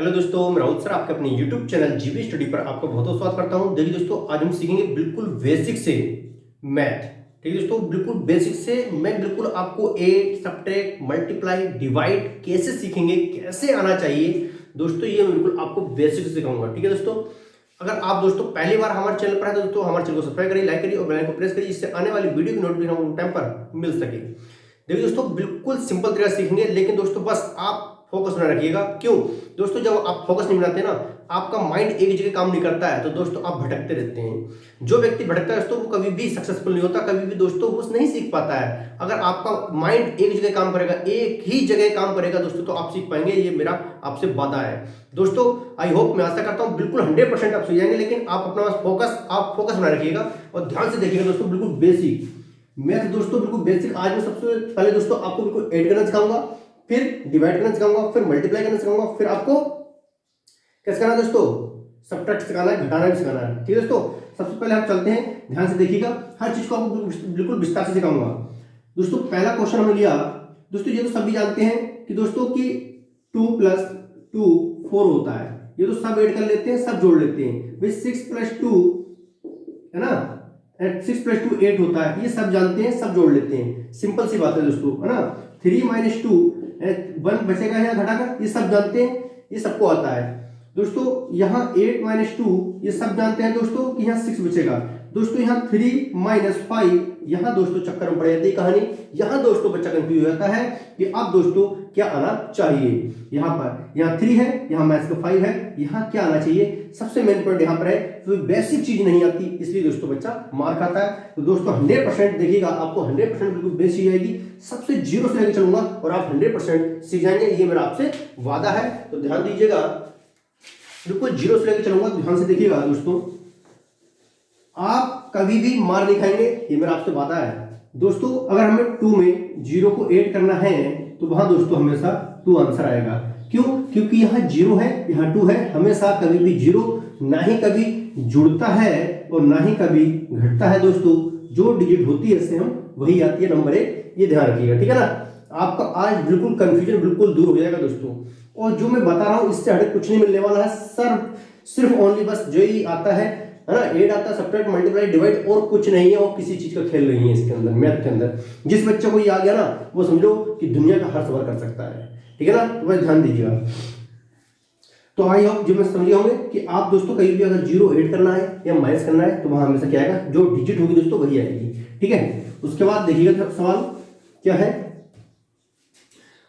Hello दोस्तों, मैं Rahul sir आपके अपने YouTube चैनल जीबी स्टडी पर आपका बहुत बहुत स्वागत करता हूं। देखिए दोस्तों, आज हम सीखेंगे बिल्कुल बेसिक से मैथ। ठीक है दोस्तों, बिल्कुल बेसिक से मैं बिल्कुल आपको ऐड, सब्ट्रैक्ट, मल्टीप्लाई, डिवाइड कैसे सीखेंगे, कैसे आना चाहिए दोस्तों, ये मैं बिल्कुल आपको बेसिक से सिखाऊंगा। ठीक है दोस्तों, अगर आप दोस्तों पहली बार हमारे चैनल पर है तो दोस्तों हमारे चैनल को सब्सक्राइब करिए, लाइक करिए और बेल आइकन को प्रेस करिए, इससे आने वाली वीडियो की नोटिफिकेशन टाइम पर मिल सके। देखिए दोस्तों, बिल्कुल सिंपल तरीका सीखेंगे, लेकिन दोस्तों बस आप फोकस बना रखिएगा। क्यों दोस्तों, जब आप फोकस नहीं बनाते ना, आपका माइंड एक जगह काम नहीं करता है, तो दोस्तों आप भटकते रहते हैं। जो व्यक्ति भटकता है दोस्तों, वो कभी भी सक्सेसफुल नहीं होता, कभी भी दोस्तों वो नहीं सीख पाता है। अगर आपका माइंड एक जगह काम करेगा, एक ही जगह काम करेगा दोस्तों, तो आप सीख पाएंगे, ये मेरा आपसे वादा है। दोस्तों आई होप, मैं आशा करता हूँ बिल्कुल 100% आप सीख जाएंगे, लेकिन आप अपना फोकस बना रखिएगा और ध्यान से देखिएगा दोस्तों। बिल्कुल बेसिक मैथ दोस्तों, बिल्कुल बेसिक। आज मैं सबसे पहले दोस्तों आपको बिल्कुल ऐड करना सिखाऊंगा, फिर डिवाइड करना सिखाऊंगा, फिर मल्टीप्लाई करना सिखाऊंगा, फिर आपको क्या सिखाना है दोस्तों, सब्ट्रैक्ट सिखाना है, घटाना भी सिखाना है। ठीक है दोस्तों, सबसे पहले हम चलते हैं, ध्यान से देखिएगा, हर चीज को आपको बिल्कुल विस्तार से सिखाऊंगा। दोस्तों पहला क्वेश्चन हमने लिया दोस्तों, ये तो सभी जानते हैं कि दोस्तों कि 2 + 2 4 होता है। ये तो सब ऐड कर लेते हैं, सब जोड़ लेते हैं भाई। 6 + 2 है ना, 6 + 2 8 होता है, ये सब जानते हैं, सब जोड़ लेते हैं, सिंपल सी बात है दोस्तों, है ना। 3 - 2 1 बचेगा यहाँ घटाकर, ये सब जानते हैं, ये सबको आता है दोस्तों। यहाँ 8 - 2 ये सब जानते हैं दोस्तों कि यहाँ 6 बचेगा दोस्तों। यहाँ 3 - 5 यहाँ दोस्तों चक्कर में पड़ जाती है कहानी। यहाँ दोस्तों बच्चा कंफ्यूज हो जाता है कि अब दोस्तों क्या आना चाहिए। यहाँ 3 है, यहाँ मैथ्स का 5 है, यहाँ क्या आना चाहिए। सबसे मेन पॉइंट यहाँ पर है, तो बेसिक चीज नहीं आती, इसलिए दोस्तों बच्चा मार खाता है। तो दोस्तों 100% देखिएगा, आपको 100% बिल्कुल बेसिक आएगी। सबसे जीरो से लेकर चलूंगा और आप 100% सीख जाएंगे, ये मेरा आपसे वादा है। तो ध्यान दीजिएगा, बिल्कुल जीरो से लेकर चलूंगा, ध्यान से देखिएगा दोस्तों, आप कभी भी मार नहीं खाएंगे, ये मेरा आपसे वादा है दोस्तों। अगर हमें 2 में 0 को ऐड करना है तो वहां दोस्तों हमेशा 2 आंसर आएगा। क्यों? क्योंकि यहाँ 0 है, यहाँ 2 है, हमेशा कभी भी 0 ना ही कभी जुड़ता है और ना ही कभी घटता है दोस्तों। जो डिजिट होती है सेम वही आती है नंबर 1, ये ध्यान रखिएगा। ठीक है ना, आपका आज बिल्कुल कंफ्यूजन बिल्कुल दूर हो जाएगा दोस्तों। और जो मैं बता रहा हूं इससे हटके कुछ नहीं मिलने वाला है सर, सिर्फ ओनली बस जो ही आता है ना, ऐड आता है, सब्ट्रैक्ट, मल्टीप्लाई, डिवाइड, और कुछ नहीं है, और किसी चीज का खेल नहीं है इसके अंदर, मैथ के अंदर। जिस बच्चे को ये आ गया ना, वो समझो कि दुनिया का हर सवाल कर सकता है। ठीक है ना, तो बस ध्यान दीजिएगा। तो आई होप जो मैं समझे होंगे कि आप दोस्तों कहीं भी अगर 0 ऐड करना है या माइनस करना है तो वहां हमेशा क्या आएगा, जो डिजिट होगी दोस्तों वही आएगी। ठीक है, उसके बाद देखिएगा सवाल क्या है।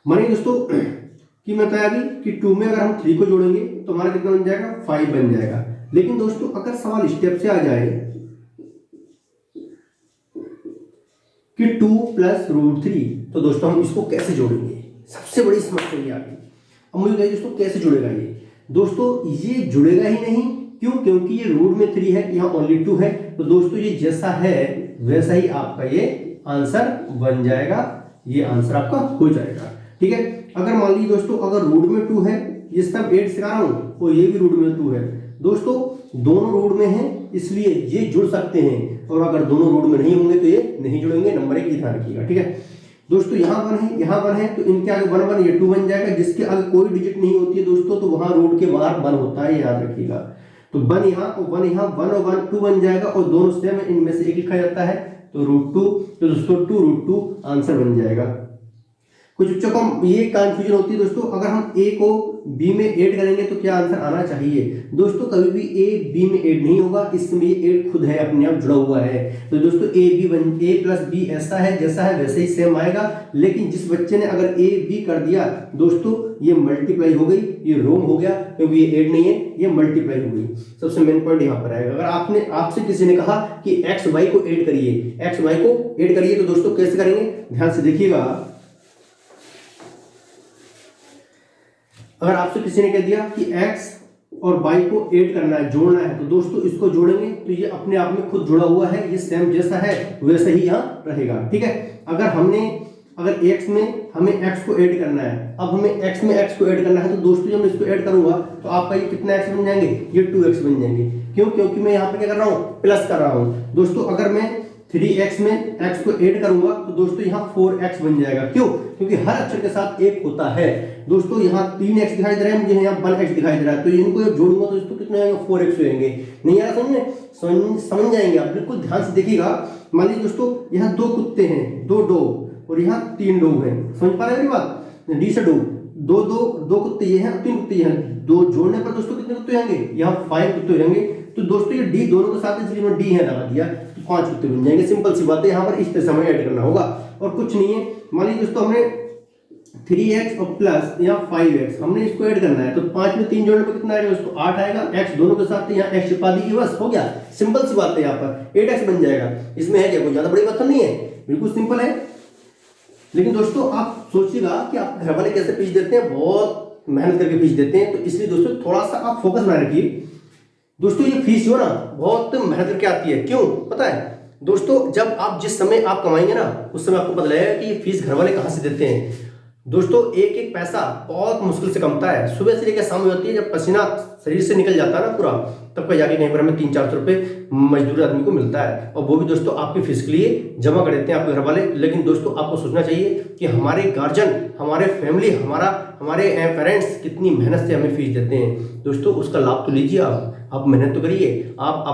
मानिए दोस्तों कि मैं बताया अभी कि 2 में अगर हम 3 को जोड़ेंगे तो हमारा कितना बन जाएगा, 5 बन जाएगा। लेकिन दोस्तों अगर सवाल स्टेप से आ जाए कि 2 + √3, तो दोस्तों हम इसको कैसे जोड़ेंगे, सबसे बड़ी समस्या ये आ गई। अब मुझे बताइए दोस्तों कैसे जुड़ेगा ये। दोस्तों ये जुड़ेगा ही नहीं, क्यों? क्योंकि ये रूट में 3 है, यहाँ ओनली 2 है, तो दोस्तों ये जैसा है वैसा ही आपका ये आंसर बन जाएगा, ये आंसर आपका हो जाएगा। ठीक है, अगर मान लीजिए दोस्तों अगर रूट में 2 है, ये सब 8 सिखा रहा हूं, और ये भी रूट में 2 है दोस्तों, दोनों रूट में है इसलिए ये जुड़ सकते हैं, और अगर दोनों रूट में नहीं होंगे तो ये नहीं जुड़ेंगे। नंबर 1 ध्यान रखिएगा। ठीक है दोस्तों, यहाँ 1 है, यहाँ 1 है, तो इनके आगे 1 1 ये 2 बन जाएगा। जिसके आगे कोई डिजिट नहीं होती है दोस्तों, तो वहां रूट के बाहर 1 होता है, याद रखिएगा। तो 1 यहाँ और 1 यहाँ, 1 और 1 2 बन जाएगा, और दोनों सेम है, इनमें से एक लिखा जाता है, तो √2, तो दोस्तों 2√2 आंसर बन जाएगा। कुछ बच्चों को ये कंफ्यूजन होती है दोस्तों, अगर हम ए को बी में ऐड करेंगे तो क्या आंसर आना चाहिए। दोस्तों कभी भी ए बी में ऐड नहीं होगा, इसमें ये ऐड खुद है, अपने आप जुड़ा हुआ है। तो दोस्तों ए + बी ऐसा है जैसा है वैसे ही सेम आएगा। लेकिन जिस बच्चे ने अगर ए बी कर दिया दोस्तों, ये मल्टीप्लाई हो गई, ये रोंग हो गया, क्योंकि ये ऐड नहीं है, ये मल्टीप्लाई हो गई। सबसे मेन पॉइंट यहाँ पर आएगा। अगर आपसे किसी ने कहा कि एक्स वाई को ऐड करिए, तो दोस्तों कैसे करेंगे, ध्यान से देखिएगा। अगर आपसे किसी ने कह दिया कि x और y को ऐड करना है, जोड़ना है, तो दोस्तों इसको जोड़ेंगे तो ये अपने आप में खुद जुड़ा हुआ है, ये सेम जैसा है वैसे ही यहाँ रहेगा। ठीक है, अगर x में हमें x को ऐड करना है, अब हमें x में x को ऐड करना है, तो दोस्तों जब मैं इसको ऐड करूंगा तो आपका ये कितना x बन जाएंगे, ये 2x बन जाएंगे। क्यों? क्योंकि मैं यहाँ पे क्या कर रहा हूँ, प्लस कर रहा हूँ। दोस्तों अगर मैं 3x में x को ऐड करूंगा तो दोस्तों यहाँ 4x बन जाएगा। क्यों? क्योंकि हर अक्षर के साथ एक होता है। दोस्तों यहाँ 3x दिखाई दे रहा है, मुझे यहाँ 1x दिखाई दे रहा है, तो इनको जब जोड़ूंगा तो दोस्तों कितने आएंगे? 4x होंगे। नहीं आ रहा समझ जाएंगे आप, बिल्कुल ध्यान से देखिएगा। मान लीजिए दोस्तों यहाँ 2 कुत्ते हैं, 2 डॉग, और यहाँ 3 डॉग हैं। समझ पा रहे हैं मेरी बात? डी से डॉग, दो कुत्ते ये हैं, 3 कुत्ते ये हैं, 2 जोड़ने पर दोस्तों कितने कुत्ते होंगे? यहाँ 5 कुत्ते होंगे। तो दोस्तों ये डी दोनों के साथ है, इसलिए मैं डी है लगा दिया, तो 5 कुत्ते बन जाएंगे। सिंपल सी बात है, यहाँ पर इस तरह से हमें ऐड करना होगा और कुछ नहीं है। मान लीजिए दोस्तों हमने 3x और प्लस यहाँ 5x हमने इसको ऐड करना है, तो 5 में 3 जोड़ने पर कितना आएगा दोस्तों? 8 आएगा। x दोनों के साथ यहाँ x छिपा दीजिए, बस हो गया। सिंपल सी बात है, यहाँ पर 8x बन जाएगा। इसमें है क्या कोई ज्यादा बड़ी बात तो नहीं है, बिल्कुल सिंपल है। लेकिन दोस्तों आप सोचिएगा कि आप घर वाले कैसे पीस देते हैं, बहुत मेहनत करके पीस देते हैं, तो इसलिए दोस्तों थोड़ा सा आप फोकस बनाए रखिए। दोस्तों ये फीस जो ना बहुत मेहनत करके आती है। क्यों पता है दोस्तों? जब आप जिस समय आप कमाएंगे ना, उस समय आपको पता लगेगा कि ये फीस घर वाले कहाँ से देते हैं। दोस्तों एक एक पैसा बहुत मुश्किल से कमता है। सुबह से लेकर शाम होती है, जब पसीना शरीर से निकल जाता है ना पूरा, तब का जाके कहीं पर हमें 300-400 रुपये मजदूर आदमी को मिलता है, और वो भी दोस्तों आपकी फीस के लिए जमा कर देते हैं आपके घर वाले। लेकिन दोस्तों आपको सोचना चाहिए कि हमारे गार्जियन, हमारे फैमिली, हमारे पेरेंट्स कितनी मेहनत से हमें फीस देते हैं। दोस्तों उसका लाभ तो लीजिए, आप मेहनत तो करिए। आप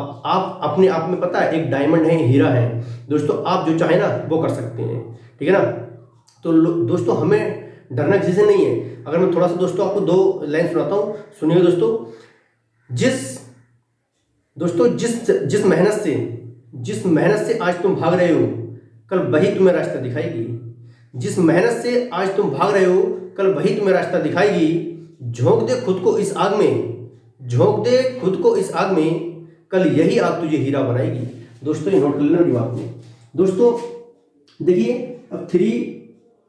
अपने आप में पता है एक डायमंड है, हीरा है दोस्तों, आप जो चाहे ना वो कर सकते हैं, ठीक है ना। तो दोस्तों हमें डरना किसी से नहीं है। अगर मैं थोड़ा सा दोस्तों आपको 2 लाइन सुनाता हूं, सुनिए दोस्तों। जिस मेहनत से आज तुम भाग रहे हो, कल वही तुम्हें रास्ता दिखाएगी। जिस मेहनत से आज तुम भाग रहे हो, कल वही तुम्हें रास्ता दिखाएगी। झोंक दे खुद को इस आग में, झोंक दे खुद को इस आग में, कल यही आग तुझे हीरा बनाएगी। दोस्तों ये नोट कर लेना बात में। दोस्तों देखिए अब 3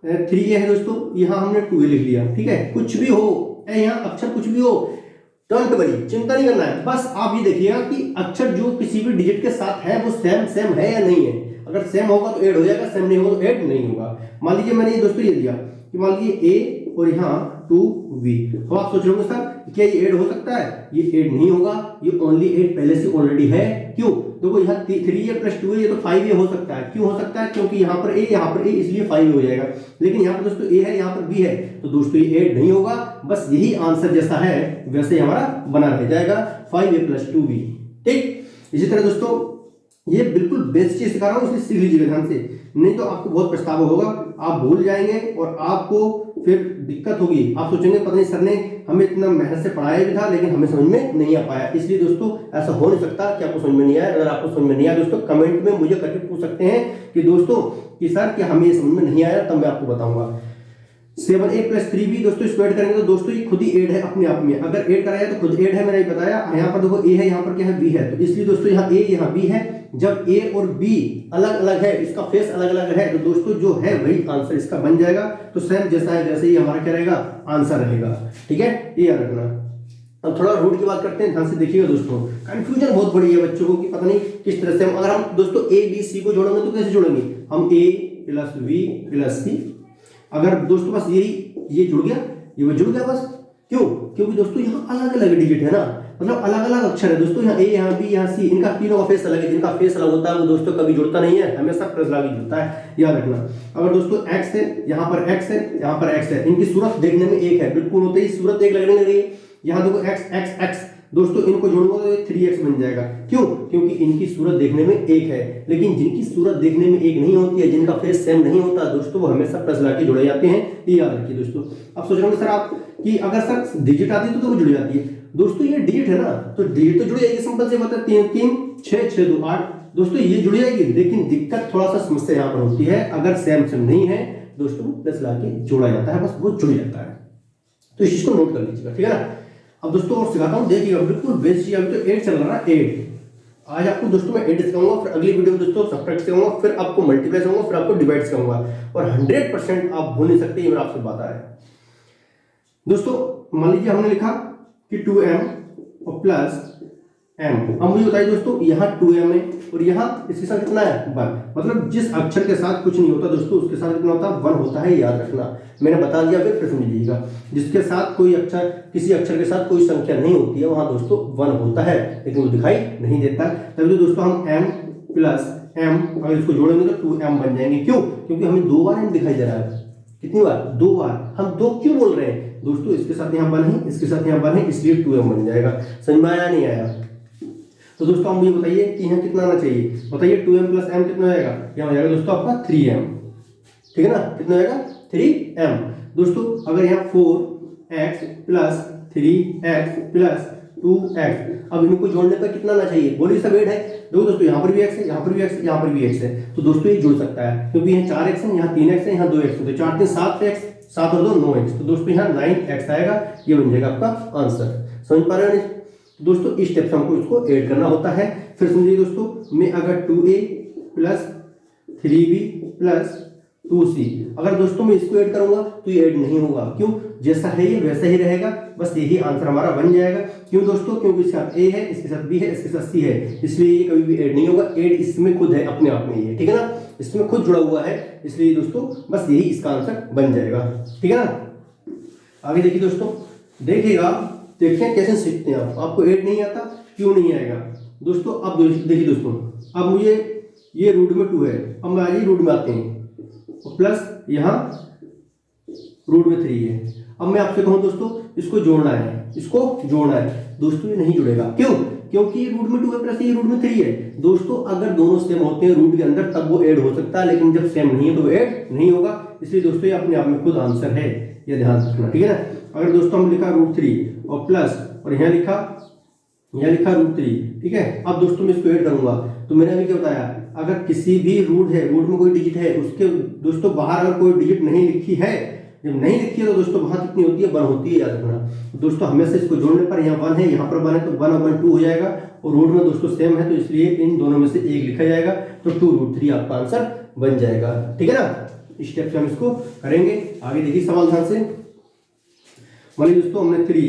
ये है दोस्तों, यहाँ हमने 2 लिख लिया, ठीक है। कुछ भी हो यहाँ अक्षर कुछ भी हो, डोंट वरी, चिंता नहीं करना है। बस आप ये देखिएगा कि अक्षर जो किसी भी डिजिट के साथ है वो सेम है या नहीं है। अगर सेम होगा तो ऐड हो जाएगा, सेम नहीं होगा तो ऐड नहीं होगा। मान लीजिए मैंने ये दोस्तों ये दिया कि मान लीजिए A और यहाँ 2V, तो आप सोच रहे होंगे सर क्या ये ऐड हो सकता है? ये ऐड नहीं होगा, ये ओनली ऐड पहले से ऑलरेडी है। क्यों? देखो यहाँ 3A + 2A, ये तो 5A हो सकता है। क्यों हो सकता है? क्योंकि यहाँ पर A, यहाँ पर A, इसलिए 5A हो जाएगा। लेकिन यहाँ पर दोस्तों A है, यहाँ पर B है, तो दोस्तों ये ऐड नहीं होगा। बस यही आंसर जैसा है वैसे हमारा बना रह जाएगा, 5A + 2B, ठीक। इसी तरह दोस्तों ये बिल्कुल बेसिक चीज सिखा रहा हूँ, इसलिए सीख लीजिएगा ध्यान से, नहीं तो आपको बहुत पछतावा होगा, आप भूल जाएंगे और आपको फिर दिक्कत होगी। आप सोचेंगे पता नहीं सर ने हमें इतना मेहनत से पढ़ाया भी था लेकिन हमें समझ में नहीं आ पाया। इसलिए दोस्तों ऐसा हो नहीं सकता कि आपको समझ में नहीं आया। अगर आपको समझ में नहीं आया दोस्तों कमेंट में मुझे करके पूछ सकते हैं कि दोस्तों कि सर क्या हमें समझ में नहीं आया, तब मैं आपको बताऊंगा। 7A + 3B दोस्तों इसको ऐड करेंगे तो दोस्तों ये खुद ही ऐड है अपने आप में। अगर ऐड कराया तो खुद ऐड है, मैंने बताया। यहाँ पर देखो A है, यहाँ पर क्या है? B है, तो इसलिए दोस्तों यहाँ A यहाँ B है। जब A और B अलग अलग है, इसका फेस अलग अलग है, तो दोस्तों जो है वही आंसर इसका बन जाएगा। तो सेम जैसा है वैसे ही हमारा क्या रहेगा? आंसर रहेगा, ठीक है, ये याद रखना। अब थोड़ा रूट की बात करते हैं, ध्यान से देखिएगा दोस्तों। कंफ्यूजन बहुत बड़ी है बच्चों को कि पता नहीं किस तरह से अगर हम दोस्तों A B C को जोड़ेंगे तो कैसे जोड़ेंगे? हम A + V + C, अगर दोस्तों बस ये जुड़ गया, ये जुड़ गया बस। क्यों? क्योंकि दोस्तों यहाँ अलग अलग डिजिट है ना, मतलब अलग अलग अक्षर है दोस्तों। यहाँ A, यहाँ B, यहाँ C, इनका तीनों का फेस अलग है। जिनका फेस अलग होता है वो दोस्तों कभी जुड़ता नहीं है, हमेशा प्लस लगा जुड़ता है, याद रखना। अगर दोस्तों X है, यहाँ पर X है, यहाँ पर X है, इनकी सूरत देखने में एक है, बिल्कुल होते ही सूरत एक लगने लगी। यहाँ देखो X दोस्तों, इनको जोड़ूंगा तो 3x बन जाएगा। क्यों? क्योंकि इनकी सूरत देखने में एक है, लेकिन जिनकी सूरत देखने में एक नहीं होती है, जिनका फेस सेम नहीं होता दोस्तों, वो हमेशा प्लस लगा के जोड़े जाते हैं, ये याद रखिए दोस्तों। अब सोच रहे होंगे सर आप कि अगर सर डिजिट आती है तो वो जुड़ जाती है। दोस्तों ये डिजिट है ना, तो डिजिट तो जुड़ जाएगी, सिंपल से बात है। 3 3 6 6 2 8 दोस्तों ये जुड़ जाएगी। लेकिन दिक्कत थोड़ा सा समस्या यहाँ पर होती है, अगर सेम नहीं है दोस्तों प्लस लगा के जोड़ा जाता है, बस वो जुड़ जाता है। तो इस चीज को नोट कर लीजिएगा, ठीक है ना। अब दोस्तों और सिखाता हूँ, देखिएगा बिल्कुल बेसिक। अभी तो 8 चल रहा है, 8 आज आपको दोस्तों मैं 8 सिखाऊंगा, फिर अगली वीडियो में दोस्तों सब्ट्रैक्ट सिखाऊंगा, फिर आपको मल्टीप्लाई सिखाऊंगा, फिर आपको डिवाइड सिखाऊंगा, और 100% आप भूल नहीं सकते, ये मेरा आपसे बात है दोस्तों। मान लीजिए हमने लिखा कि 2m और प्लस m। अब मुझे बताइए दोस्तों यहाँ 2m है और यहाँ इसके साथ कितना है? 1। मतलब जिस अक्षर के साथ कुछ नहीं होता दोस्तों उसके साथ कितना होता है? 1 होता है, याद रखना। मैंने बता दिया, फिर समझ लीजिएगा। जिसके साथ कोई अक्षर, किसी अक्षर के साथ कोई संख्या नहीं होती है, वहां दोस्तों 1 होता है, लेकिन वो दिखाई नहीं देता। तभी तो दोस्तों हम m + m, अगर इसको जोड़ेंगे तो 2m बन जाएंगे। क्यों? क्योंकि हमें 2 बार m दिखाई दे रहा है। कितनी बार? 2 बार। हम 2 क्यों बोल रहे हैं दोस्तों? इसके साथ यहाँ 1 है, इसके साथ यहाँ 1 है, इसलिए 2m बन जाएगा। समझ में आया नहीं आया? तो दोस्तों आप मुझे बताइए कि यहाँ कितना आना चाहिए? बताइए 2m प्लस m कितना हो जाएगा? यहाँ हो जाएगा दोस्तों आपका 3m। ठीक है ना? कितना हो जाएगा? 3m। दोस्तों अगर यहाँ 4x plus 3x plus 2x, अब इनको जोड़ने पर कितना आना चाहिए? बोलिए, सब 8 है। देखो दोस्तों यहाँ पर भी x है, यहाँ पर भी x है, यहाँ पर भी x है, तो दोस्तों ये जुड़ सकता है क्योंकि यहाँ 4x है, यहाँ 3x है, यहाँ 2x है, तो 4 3 7x, 7 और 2 9x, तो दोस्तों यहाँ 9x आएगा। ये बन जाएगा आपका आंसर। समझ पा रहे हो? दोस्तों इस स्टेप से हमको इसको ऐड करना होता है। फिर समझिए दोस्तों, मैं अगर 2a plus 3b plus 2c, अगर दोस्तों मैं इसको ऐड करूंगा तो ये ऐड नहीं होगा। क्यों? जैसा है ये वैसा ही रहेगा, बस यही आंसर हमारा बन जाएगा। क्यों दोस्तों? क्योंकि इसके साथ a है, इसके साथ b है, इसके साथ c है, इसलिए ये कभी भी ऐड नहीं होगा। ऐड इसमें खुद है, अपने आप में ही है। ठीक है ना? इसमें खुद जुड़ा हुआ है, इसलिए दोस्तों बस यही इसका आंसर बन जाएगा। ठीक है ना? आगे देखिए दोस्तों, देखिएगा, देखिए कैसे सीखते हैं आप। आपको ऐड नहीं आता, क्यों नहीं आएगा दोस्तों? अब देखिए दोस्तों, अब मुझे ये रूट में 2 है, अब मैं आज रूट में आते हैं, प्लस यहाँ रूट में 3 है। अब मैं आपसे कहूँ दोस्तों इसको जोड़ना है, इसको जोड़ना है, दोस्तों ये नहीं जुड़ेगा। क्यों? क्योंकि ये रूट में 2 है प्लस ये रूट में 3 है। दोस्तों अगर दोनों सेम होते हैं रूट के अंदर तब वो ऐड हो सकता है, लेकिन जब सेम नहीं है तो वो ऐड नहीं होगा। इसलिए दोस्तों ये अपने आप में खुद आंसर है, ये ध्यान रखना। ठीक है ना? अगर दोस्तों हम लिखा √3 और प्लस और यहाँ लिखा √3, ठीक है। अब दोस्तों मैं इसको ऐड करूंगा तो मैंने अभी क्या बताया, अगर किसी भी रूट में कोई डिजिट है, उसके दोस्तों बाहर अगर कोई डिजिट नहीं लिखी है, जब नहीं लिखी है तो दोस्तों वहां कितनी होती है? 1 होती है, याद रखना। दोस्तों हमेशा इसको जोड़ने पर यहाँ 1 है, यहाँ पर 1 है, तो 1 और 1 2 हो जाएगा, और रूट में दोस्तों सेम है तो इसलिए इन दोनों में से एक लिखा जाएगा, तो 2√3 आपका आंसर बन जाएगा। ठीक है ना? इस स्टेप से हम इसको करेंगे। आगे देखिए सवाल ध्यान से। मान लीजिए दोस्तों हमने 3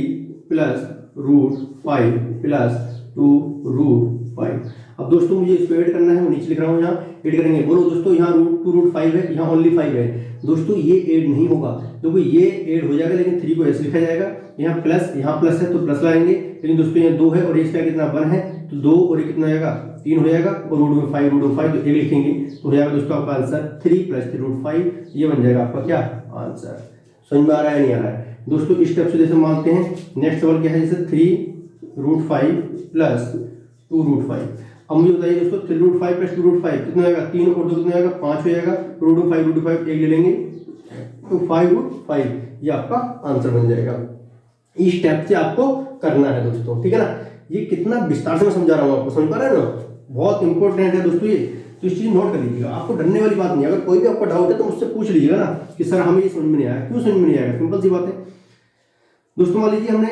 प्लस √5 प्लस 2√5। अब दोस्तों मुझे इसको ऐड करना है, मैं नीचे लिख रहा हूँ, यहाँ ऐड करेंगे। बोलो दोस्तों, यहाँ 2√5 है, यहाँ ओनली 5 है। दोस्तों ये ऐड नहीं होगा, देखो ये ऐड हो जाएगा, लेकिन 3 को ऐसे लिखा जाएगा। यहाँ प्लस है तो प्लस लाएंगे, लेकिन दोस्तों यहाँ 2 है और इसका कितना 1 है, तो 2 और ये कितना हो जाएगा? 3 हो जाएगा, और रूट में 5 तो 1 लिखेंगे, तो हो जाएगा दोस्तों आपका आंसर 3 प्लस 3√5। ये बन जाएगा आपका क्या आंसर। समझ में आ रहा है नहीं आ रहा है दोस्तों? इस स्टेप से जैसे मानते हैं, नेक्स्ट सवाल क्या है, जैसे 3√5 प्लस 2√5। अब मुझे बताइए दोस्तों 3√5 प्लस 2√5 कितना आएगा? 3 और 2 कितना आएगा? 5 हो जाएगा। √5 एक ले लेंगे तो 5√5, ये आपका आंसर बन जाएगा। इस स्टेप से आपको करना है दोस्तों। ठीक है ना? ये कितना विस्तार से मैं समझा रहा हूँ आपको, समझ पा रहे हैं ना? बहुत इंपॉर्टेंट है दोस्तों ये, तो इस चीज नोट कर लीजिएगा। आपको डरने वाली बात नहीं है। अगर कोई भी आपका डाउट है तो मुझसे पूछ लीजिएगा ना कि सर हमें ये समझ में नहीं आया। क्यों समझ में नहीं आएगा? सिंपल सी बात है दोस्तों। मान लीजिए हमने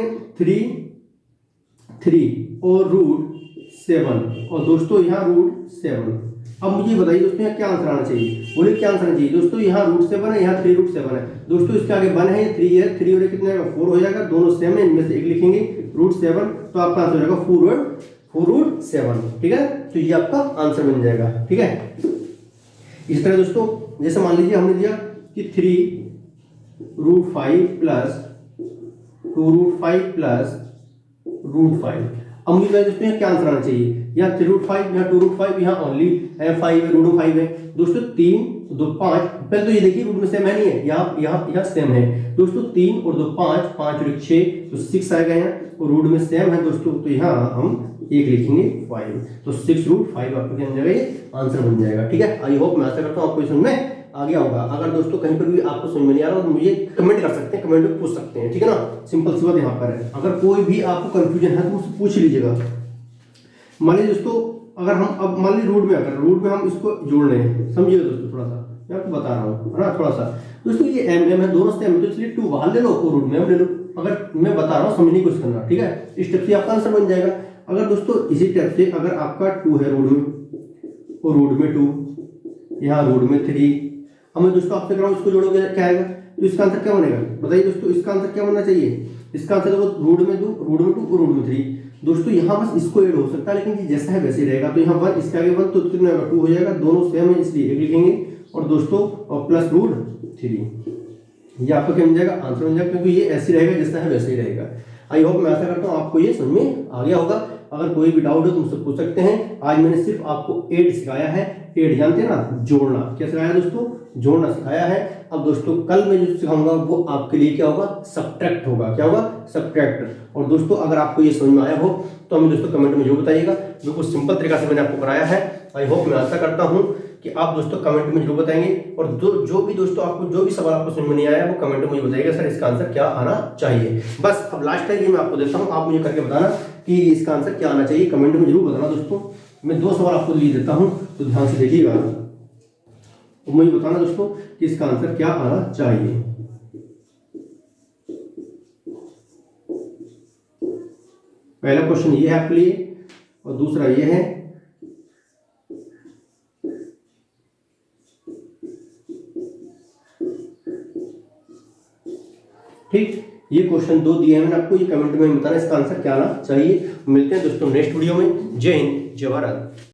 3 और √7 और दोस्तों यहाँ √7। अब मुझे बताइए दोस्तों यहाँ क्या आंसर आना चाहिए? बोलिए क्या आंसर आना चाहिए दोस्तों? यहाँ √7 है, यहाँ 3√7 है। दोस्तों इसके आगे 1 है, 3 है, 3 और कितना आएगा? 4 हो जाएगा। दोनों सेम है, इनमें से एक लिखेंगे √7, तो आपका आंसर हो जाएगा 4√7। ठीक है? तो ये आपका आंसर बन जाएगा। ठीक है? इस तरह दोस्तों, जैसे मान लीजिए हमने दिया कि 3√5 प्लस 2√5 प्लस √5। अब मुझे दोस्तों यहाँ क्या आंसर आना चाहिए? यहाँ 3√5, यहाँ 2√5, यहाँ ओनली 5 है, √5 है। दोस्तों 3 2 5, पहले तो ये देखिए रूट में सेम है नहीं है, यहाँ सेम है दोस्तों। 3 और 2 5, 5 और 6 तो 6 आएगा यहाँ, और रूट में सेम है दोस्तों, तो यहाँ हम एक लिखेंगे 5, तो 6√5 आपको क्या बन जाएगा? ये आंसर बन जाएगा। ठीक है? आई होप, मैं आशा करता हूँ आपको समझ में आ गया होगा। अगर दोस्तों कहीं पर भी आपको समझ में नहीं आ रहा तो मुझे कमेंट कर सकते हैं, कमेंट में पूछ सकते हैं। ठीक है ना? सिंपल सी बात यहाँ पर है। अगर कोई भी आपको कंफ्यूजन है तो मुझसे पूछ लीजिएगा। मान लीजिए दोस्तों, अगर हम अब मान लीजिए रूट में हम इसको जोड़ रहे हैं, समझिएगा दोस्तों, थोड़ा सा मैं आपको बता रहा हूँ, है ना? थोड़ा सा दोस्तों, ये m है, दोनों सेम है, तो इसलिए 2 बाहर ले लो और रूट में m ले लो। अगर मैं बता रहा हूँ, समझने की कोशिश करना। ठीक है? इस स्टेप से आपका आंसर बन जाएगा। अगर दोस्तों इसी स्टेप से अगर आपका 2 है रूट में, और रूट में 2, यहाँ रूट में 3, अब मैं दोस्तों आपसे कह रहा हूँ इसको जोड़ोगे क्या आएगा? तो इसका आंसर क्या बनेगा? बताइए दोस्तों, इसका आंसर क्या बनना चाहिए? इसका आंसर देखो, रूट में 2 और रूट में 3। दोस्तों यहाँ बस इसको ऐड हो सकता है, लेकिन ये जैसा है वैसे ही रहेगा। तो यहाँ 1, इसके आगे 1, तो कितना होगा? 2 हो जाएगा। दोनों सेम है इसलिए एक लिखेंगे, और दोस्तों और प्लस √3, ये आपको क्या बन जाएगा? आंसर बन जाएगा, क्योंकि ये ऐसे रहेगा जैसा है वैसे ही रहेगा। आई होप, मैं आशा करता हूँ आपको ये समझ में आ गया होगा। अगर कोई भी डाउट हो तो मुझसे पूछ सकते हैं। आज मैंने सिर्फ आपको ऐड सिखाया है। ऐड जानते हैं ना, जोड़ना। क्या सिखाया दोस्तों? जोड़ना सिखाया है। अब दोस्तों कल मैं जो सिखाऊंगा वो आपके लिए क्या होगा? सब्ट्रैक्ट होगा। क्या होगा? सब्ट्रैक्ट। और दोस्तों अगर आपको ये समझ में आया हो तो हमें दोस्तों कमेंट में जरूर बताइएगा। बिल्कुल सिंपल तरीका से मैंने आपको कराया है। आई होप, मैं आशा करता हूँ कि आप दोस्तों कमेंट में जरूर बताएंगे। और जो भी दोस्तों आपको जो भी सवाल आपको समझ में नहीं आया वो कमेंट में मुझे बताइएगा, सर इसका आंसर क्या आना चाहिए। बस अब लास्ट टाइम ये मैं आपको देता हूँ, आप मुझे करके बताना कि इसका आंसर क्या आना चाहिए। कमेंट में जरूर बताना दोस्तों। मैं 2 सवाल आपको लिए देता हूँ, तो ध्यान से देखिएगा। तो मुझे बताना दोस्तों कि इसका आंसर क्या आना चाहिए। पहला क्वेश्चन ये है आपके लिए और दूसरा ये है। ठीक, ये क्वेश्चन 2 दिए हैं मैंने आपको। ये कमेंट में बताना इसका आंसर क्या आना चाहिए। मिलते हैं दोस्तों नेक्स्ट वीडियो में। जय हिंद, जय भारत।